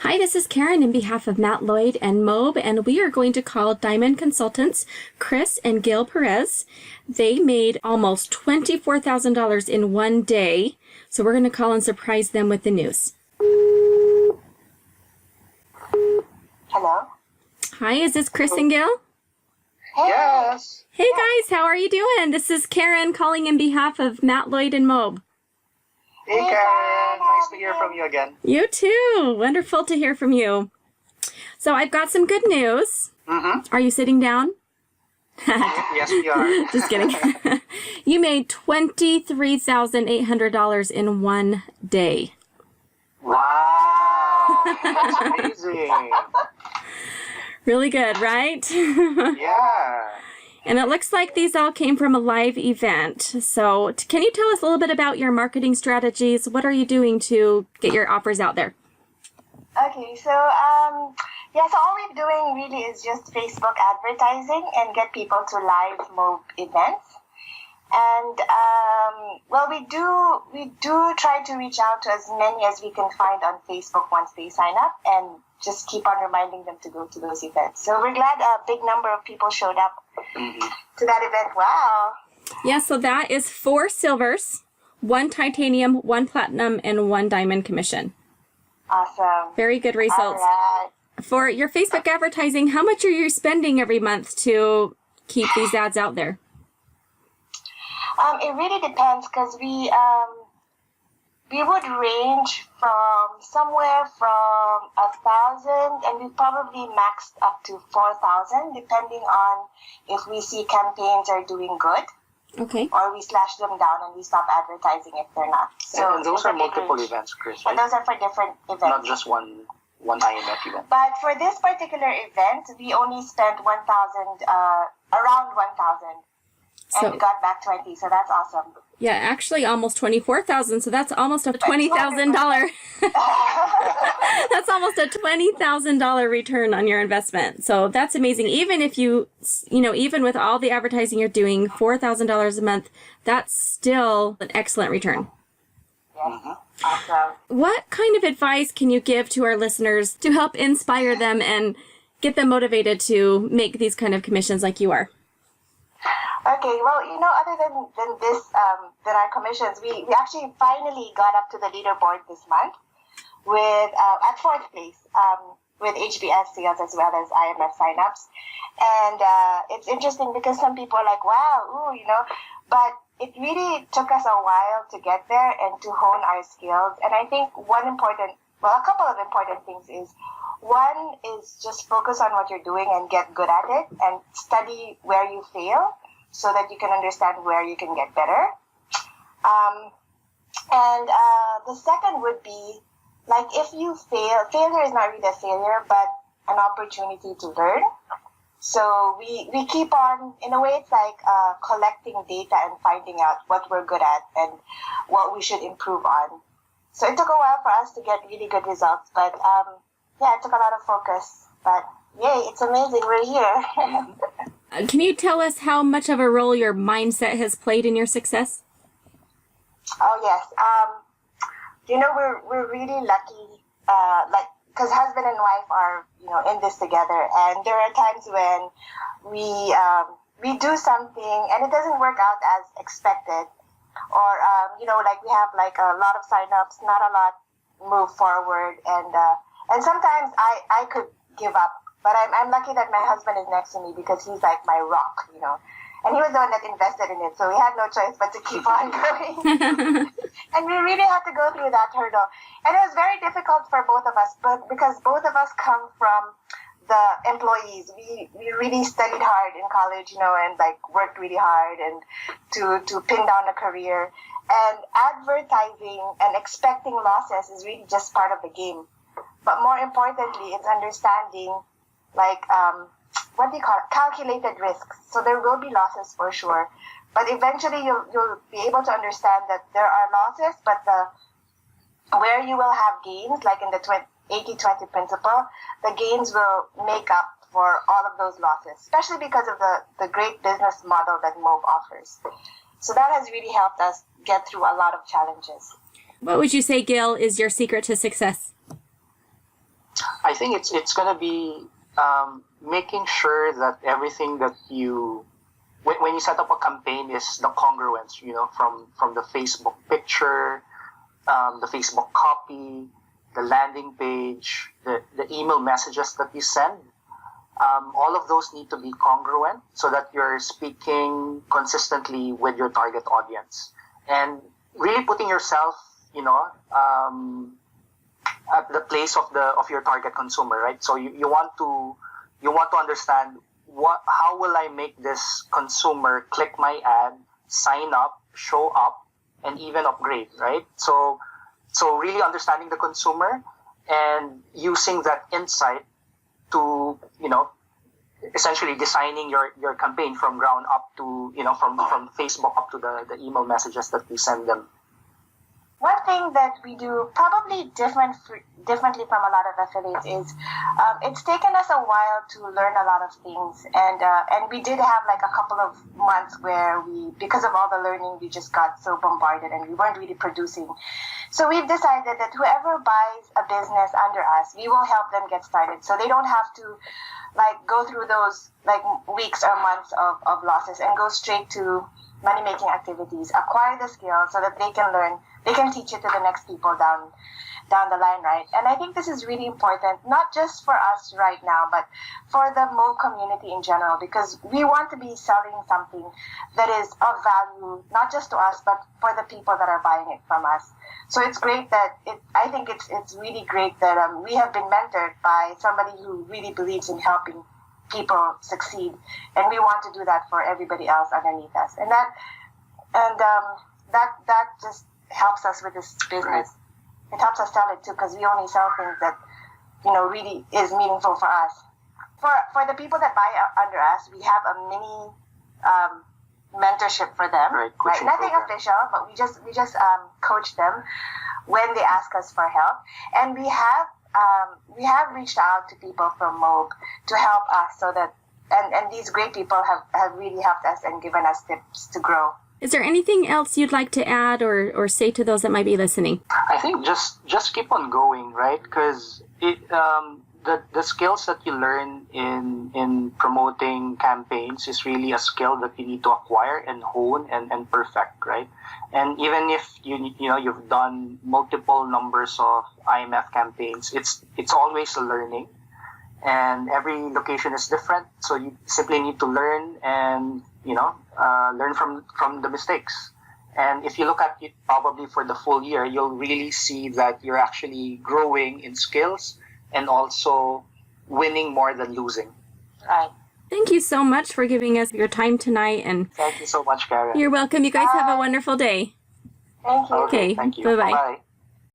Hi, this is Karen in behalf of Matt Lloyd and Mobe, and we are going to call Diamond Consultants, Chris and Gail Perez. They made almost $24,000 in one day, so we're going to call and surprise them with the news. Hello? Hi, is this Chris and Gail? Yes. Hey guys, how are you doing? This is Karen calling in behalf of Matt Lloyd and Mobe. Hey, Karen. Nice to hear from you again. You too. Wonderful to hear from you. So I've got some good news. Are you sitting down? Yes, we are. Just kidding. You made $23,800 in one day. Wow. That's amazing. Really good, right? Yeah. And it looks like these all came from a live event. So can you tell us a little bit about your marketing strategies? What are you doing to get your offers out there? Okay, so all we're doing really is just Facebook advertising and get people to live Mobe events. And we do try to reach out to as many as we can find on Facebook once they sign up, and just keep on reminding them to go to those events. So we're glad a big number of people showed up to that event. Wow. Yeah, so that is 4 silvers, 1 titanium, 1 platinum, and 1 diamond commission. Awesome. Very good results. All right. For your Facebook advertising, how much are you spending every month to keep these ads out there? It really depends, because we would range from somewhere from 1,000, and we probably maxed up to 4,000, depending on if we see campaigns are doing good. Okay. Or we slash them down and we stop advertising if they're not. So and those are multiple events, Chris, right? And those are for different events. Not just one IMF event. But for this particular event, we only spent 1,000, around 1,000. And we got back 20, so that's awesome. Yeah, actually almost 24,000, so that's almost a $20,000. That's almost a $20,000 return on your investment. So that's amazing. Even if even with all the advertising you're doing, $4,000 a month, that's still an excellent return. Yes. Awesome. What kind of advice can you give to our listeners to help inspire them and get them motivated to make these kind of commissions like you are? Okay, well, other than our commissions, we actually finally got up to the leaderboard this month with at 4th place with HBS sales as well as IMF signups. And it's interesting because some people are like, wow, but it really took us a while to get there and to hone our skills. And I think a couple of important things is, one is just focus on what you're doing and get good at it, and study where you fail, so that you can understand where you can get better. The second would be, like, if you failure is not really a failure, but an opportunity to learn. So we keep on, in a way, it's like collecting data and finding out what we're good at and what we should improve on. So it took a while for us to get really good results, but it took a lot of focus. But yay, it's amazing, we're here. Can you tell us how much of a role your mindset has played in your success? Oh, yes. We're really lucky, because husband and wife are, in this together. And there are times when we do something and it doesn't work out as expected. Or, we have a lot of signups, not a lot move forward. And sometimes I could give up. But I'm lucky that my husband is next to me, because he's like my rock, And he was the one that invested in it, so we had no choice but to keep on going. And we really had to go through that hurdle. And it was very difficult for both of us, but because both of us come from the employees. We really studied hard in college, and worked really hard and to pin down a career. And advertising and expecting losses is really just part of the game. But more importantly, it's understanding what do you call it? Calculated risks. So there will be losses for sure, but eventually you'll be able to understand that there are losses, but where you will have gains, like in the 80-20 principle, the gains will make up for all of those losses, especially because of the great business model that Mobe offers. So that has really helped us get through a lot of challenges. What would you say, Gail, is your secret to success? I think it's gonna be making sure that everything that when you set up a campaign is the congruence, from the Facebook picture, the Facebook copy, the landing page, the email messages that you send. All of those need to be congruent so that you're speaking consistently with your target audience and really putting yourself, at the place of your target consumer, right? So you want to understand how will I make this consumer click my ad, sign up, show up, and even upgrade, right? So really understanding the consumer and using that insight to, essentially designing your campaign from ground up to, from Facebook up to the email messages that we send them. One thing that we do probably differently from a lot of affiliates is it's taken us a while to learn a lot of things, and we did have like a couple of months where because of all the learning, we just got so bombarded and we weren't really producing. So we've decided that whoever buys a business under us, we will help them get started, so they don't have to go through those weeks or months of losses and go straight to money-making activities, acquire the skills so that they can learn, they can teach it to the next people down the line, right? And I think this is really important, not just for us right now, but for the Mo community in general, because we want to be selling something that is of value, not just to us, but for the people that are buying it from us. So it's great that I think it's really great that we have been mentored by somebody who really believes in helping people succeed, and we want to do that for everybody else underneath us, and that just helps us with this business. Right. It helps us sell it too, because we only sell things that really is meaningful for us. For the people that buy under us, we have a mini mentorship for them. Right, Nothing program. official, but we just coach them when they ask us for help, and we have reached out to people from MOB to help us, so that and these great people have really helped us and given us tips to grow. Is there anything else you'd like to add or say to those that might be listening? I think just keep on going, right? Because the skills that you learn in promoting campaigns is really a skill that you need to acquire and hone and perfect, right? And even if you've done multiple numbers of IMF campaigns, it's always a learning, and every location is different. So you simply need to learn and learn from the mistakes. And if you look at it probably for the full year, you'll really see that you're actually growing in skills and also winning more than losing. Right. Thank you so much for giving us your time tonight. And Thank you so much, Karen. you're welcome. You guys have a wonderful day. Thank you. Okay, Thank you. bye-bye. Bye.